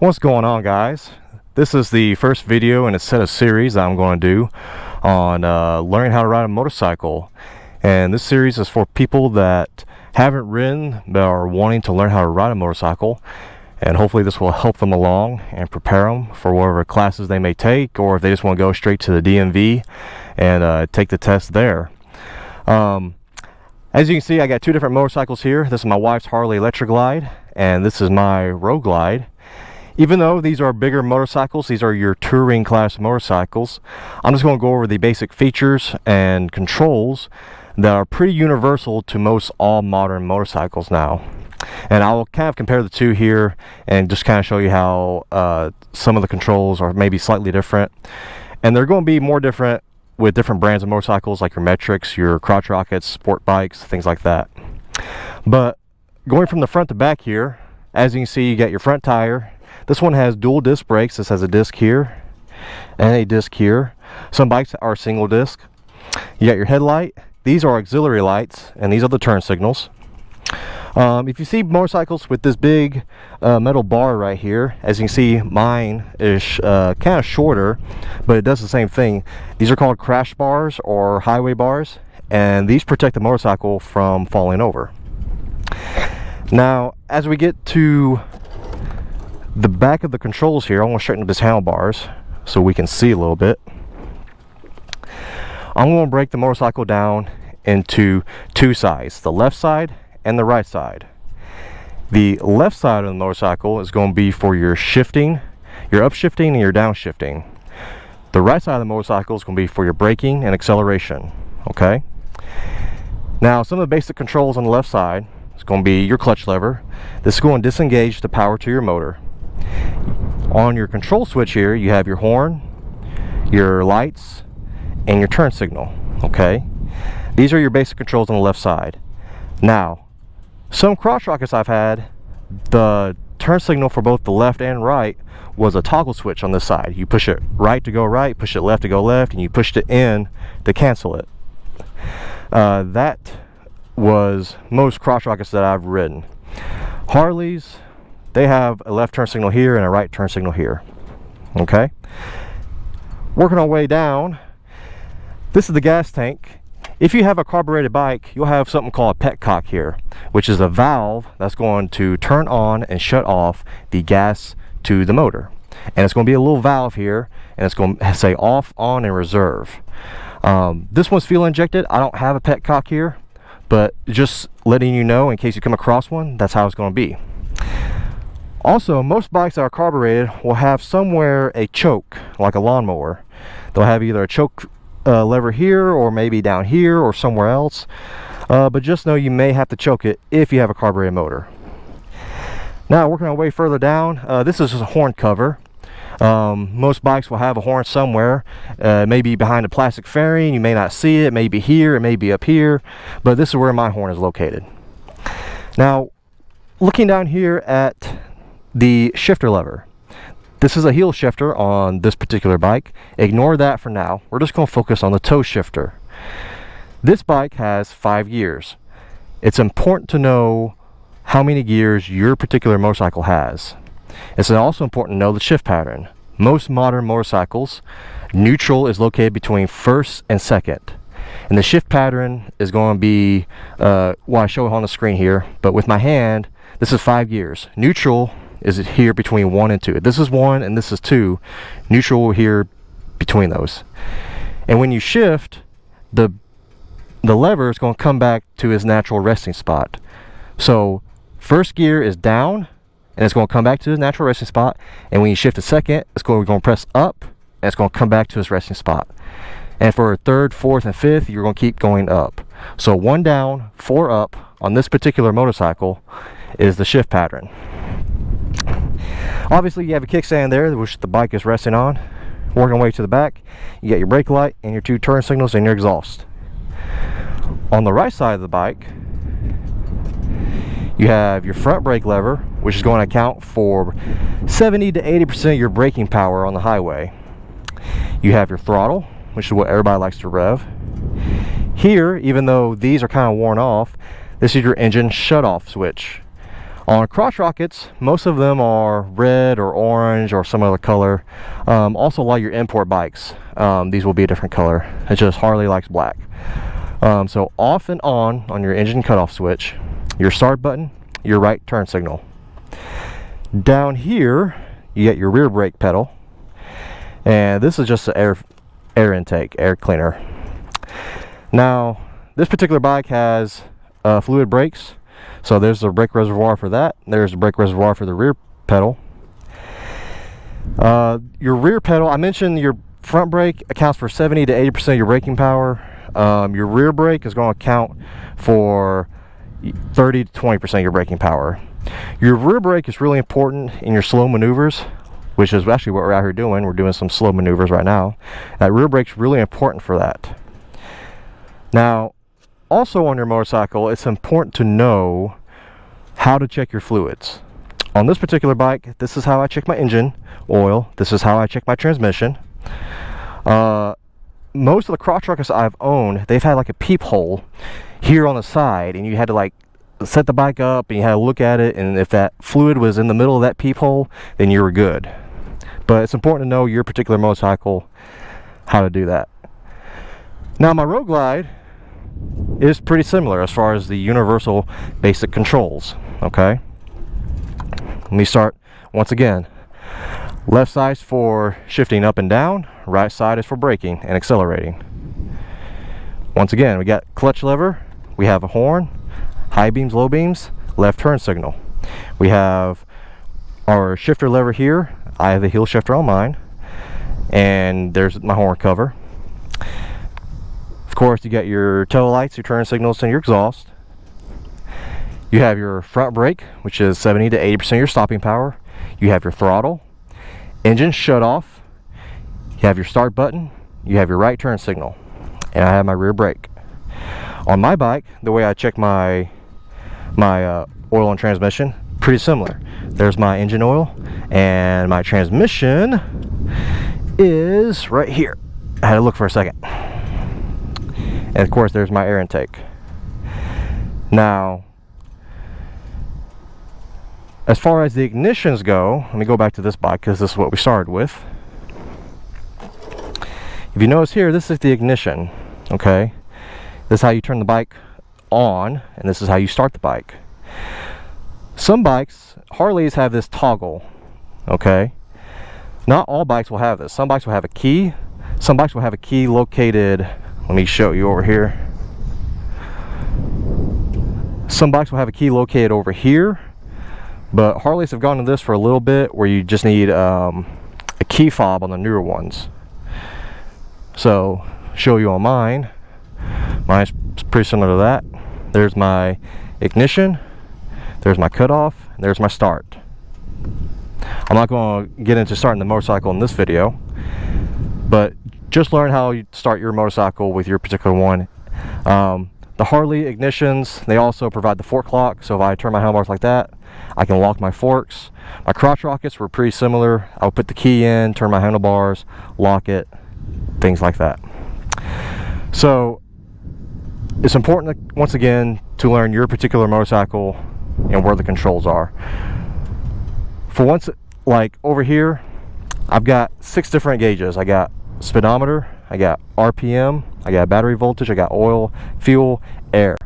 What's going on, guys? This is the first video in a set of series that I'm going to do on learning how to ride a motorcycle. And this series is for people that haven't ridden but are wanting to learn how to ride a motorcycle, and hopefully this will help them along and prepare them for whatever classes they may take, or if they just want to go straight to the DMV and take the test there. As you can see, I got two different motorcycles here. This is my wife's Harley Electra Glide, and this is my Road Glide. Even though these are bigger motorcycles, these are your touring class motorcycles, I'm just going to go over the basic features and controls that are pretty universal to most all modern motorcycles now. And I will kind of compare the two here and just kind of show you how some of the controls are maybe slightly different. And they're going to be more different with different brands of motorcycles, like your Metrics, your crotch rockets, sport bikes, things like that. But going from the front to back here, as you can see, you got your front tire. This one has dual disc brakes. This has a disc here and a disc here. Some bikes are single disc. You got your headlight. These are auxiliary lights, and these are the turn signals. If you see motorcycles with this big metal bar right here, as you can see, mine is kind of shorter, but it does the same thing. These are called crash bars or highway bars, and these protect the motorcycle from falling over. Now, as we get to the back of the controls here, I want to straighten up this handlebars so we can see a little bit. I'm going to break the motorcycle down into two sides, the left side and the right side. The left side of the motorcycle is going to be for your shifting, your upshifting and your downshifting. The right side of the motorcycle is going to be for your braking and acceleration. Okay? Now, some of the basic controls on the left side is going to be your clutch lever. This is going to disengage the power to your motor. On your control switch here, you have your horn, your lights, and your turn signal. Okay? These are your basic controls on the left side. Now, some crotch rockets I've had, the turn signal for both the left and right was a toggle switch on this side. You push it right to go right, push it left to go left, and you pushed it in to cancel it. That was most crotch rockets that I've ridden. Harleys, they have a left turn signal here and a right turn signal here. Okay? Working our way down, this is the gas tank. If you have a carbureted bike, you'll have something called a petcock here, which is a valve that's going to turn on and shut off the gas to the motor. And it's going to be a little valve here, and it's going to say off, on, and reserve. This one's fuel injected. I don't have a petcock here, but just letting you know in case you come across one, that's how it's going to be. Also, most bikes that are carbureted will have somewhere a choke, like a lawnmower. They'll have either a choke lever here, or maybe down here, or somewhere else. But just know you may have to choke it if you have a carbureted motor. Now, working our way further down, this is just a horn cover. Most bikes will have a horn somewhere. It may be behind a plastic fairing. You may not see it. It may be here. It may be up here. But this is where my horn is located. Now, looking down here at the shifter lever. This is a heel shifter on this particular bike. Ignore that for now. We're just going to focus on the toe shifter. This bike has 5 gears. It's important to know how many gears your particular motorcycle has. It's also important to know the shift pattern. Most modern motorcycles, neutral is located between first and second. And the shift pattern is going to be, well, I show it on the screen here, but with my hand, this is 5 gears. Neutral is here between 1 and 2. This is 1 and this is 2. Neutral here between those. And when you shift, the lever is going to come back to its natural resting spot. So first gear is down, and it's going to come back to its natural resting spot. And when you shift to second, we're going to press up, and it's going to come back to its resting spot. And for third, fourth, and fifth, you're going to keep going up. So 1 down, 4 up on this particular motorcycle is the shift pattern. Obviously, you have a kickstand there, which the bike is resting on. Working our way to the back, you got your brake light and your 2 turn signals and your exhaust. On the right side of the bike, you have your front brake lever, which is going to account for 70 to 80% of your braking power on the highway. You have your throttle, which is what everybody likes to rev. Here, even though these are kind of worn off, this is your engine shut-off switch. On crotch rockets, most of them are red or orange or some other color. Also, a lot of your import bikes, these will be a different color. It's just Harley likes black. So off and on your engine cutoff switch, your start button, your right turn signal. Down here, you get your rear brake pedal, and this is just an air intake, air cleaner. Now, this particular bike has fluid brakes. So there's the brake reservoir for that. There's the brake reservoir for the rear pedal. Your rear pedal, I mentioned your front brake accounts for 70 to 80% of your braking power. Your rear brake is going to account for 30 to 20% of your braking power. Your rear brake is really important in your slow maneuvers, which is actually what we're out here doing. We're doing some slow maneuvers right now. That rear brake's really important for that. Now, also on your motorcycle, it's important to know how to check your fluids. On this particular bike, this is how I check my engine oil. This is how I check my transmission. Most of the crotch rockets I've owned, they've had like a peephole here on the side, and you had to like set the bike up and you had to look at it, and if that fluid was in the middle of that peephole, then you were good. But it's important to know your particular motorcycle how to do that. Now, my Road Glide is pretty similar as far as the universal basic controls. Okay, let me start once again. Left side is for shifting up and down, right side is for braking and accelerating. Once again, we got clutch lever, we have a horn, high beams, low beams, left turn signal. We have our shifter lever here. I have a heel shifter on mine, and there's my horn cover. Of course, you got your tail lights, your turn signals, and your exhaust. You have your front brake, which is 70 to 80% of your stopping power. You have your throttle, engine shut off. You have your start button. You have your right turn signal, and I have my rear brake. On my bike, the way I check my oil and transmission, pretty similar. There's my engine oil, and my transmission is right here. I had to look for a second. And of course, there's my air intake. Now, as far as the ignitions go, let me go back to this bike because this is what we started with. If you notice here, this is the ignition. Okay, this is how you turn the bike on, and this is how you start the bike. Some bikes, Harleys, have this toggle. Okay, not all bikes will have this. Some bikes will have a key. Some bikes will have a key located, let me show you over here. Some bikes will have a key located over here, but Harleys have gone to this for a little bit where you just need a key fob on the newer ones. So, show you on mine. Mine's pretty similar to that. There's my ignition, there's my cutoff, and there's my start. I'm not going to get into starting the motorcycle in this video, but just learn how you start your motorcycle with your particular one. The Harley ignitions, they also provide the fork lock, so if I turn my handlebars like that, I can lock my forks. My crotch rockets were pretty similar. I would put the key in, turn my handlebars, lock it, things like that. So it's important, once again, to learn your particular motorcycle and where the controls are. For once, like over here, I've got 6 different gauges. I got speedometer, I got RPM, I got battery voltage, I got oil, fuel, air.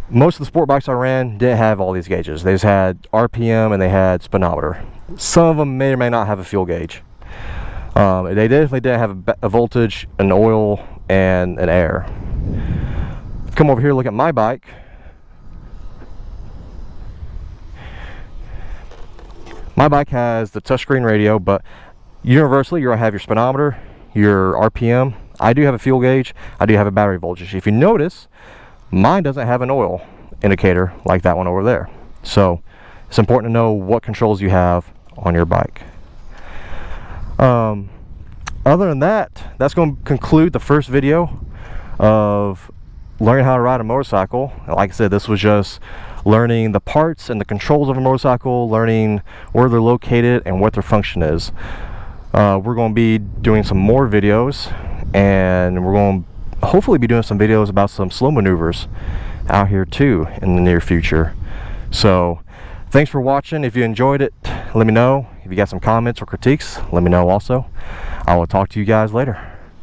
Most of the sport bikes I ran didn't have all these gauges. They just had RPM and they had speedometer. Some of them may or may not have a fuel gauge. They definitely didn't have a voltage, an oil, and an air. Come over here, look at my bike. My bike has the touchscreen radio, but universally you're going to have your speedometer, your RPM. I do have a fuel gauge. I do have a battery voltage. If you notice, mine doesn't have an oil indicator like that one over there. So it's important to know what controls you have on your bike. Other than that, that's going to conclude the first video of learning how to ride a motorcycle. Like I said, this was just learning the parts and the controls of a motorcycle, learning where they're located and what their function is. We're going to be doing some more videos, and we're going to hopefully be doing some videos about some slow maneuvers out here too in the near future. So thanks for watching. If you enjoyed it, let me know. If you got some comments or critiques, let me know also. I will talk to you guys later.